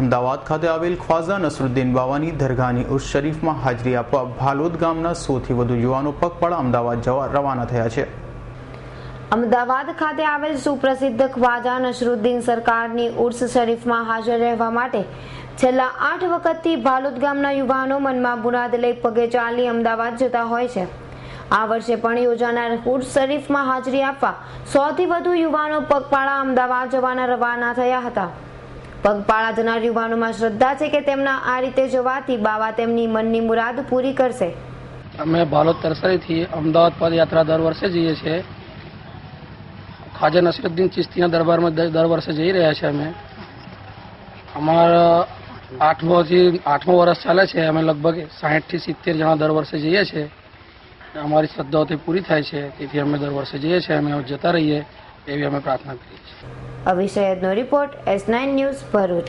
અમદાવાદ ખાતે આવેલ ખ્વાજા નસરુદ્દીન બાવાની દરગાહની ઉર્સ શરીફમાં હાજરી આપવા ભાલોદ ગામના 100થી વધુ યુવાનો પગપાળા અમદાવાદ જવા રવાના થયા છે। અમદાવાદ ખાતે આવેલ સુપ્રસિદ્ધ ખ્વાજા નસરુદ્દીન સરકારની ઉર્સ શરીફમાં હાજર રહેવા માટે છેલ્લા 8 વખતથી ભાલોદ ગામના યુવાનો મનમાં મુરાદ લઈ પગે ચાલી અમદાવાદ જતા હોય છે। આ વર્ષે પણ યોજાનાર ઉર્સ શરીફમાં હાજરી આપવા 100થી વધુ યુવાનો પગપાળા અમદાવાદ જવાના રવાના થયા હતા। પગપાળા જનાર યુવાનોમાં શ્રદ્ધા છે કે તેમના આ રીતે જવાથી બાવા તેમની મનની મુરાદ પૂરી કરશે। અમે ભાલોદ તરસાલીથી અમદાવાદ પદયાત્રા દર વર્ષે જઈએ છીએ। ખ્વાજા નસરુદ્દીન ચિશ્તીના દરબારમાં દર વર્ષે જઈ રહ્યા છીએ। અમે અમારા 8મો વર્ષ ચાલે છે। અમે લગભગ 60 થી 70 જણા દર વર્ષે જઈએ છીએ। અમારી શ્રદ્ધાઓથી પૂરી થાય છે, તેથી અમે દર વર્ષે જઈએ છીએ। અમે જતા રહીએ એવી અમે પ્રાર્થના કરીએ છીએ। અભિષેકનો રિપોર્ટ S9 ન્યૂઝ ભરૂચ।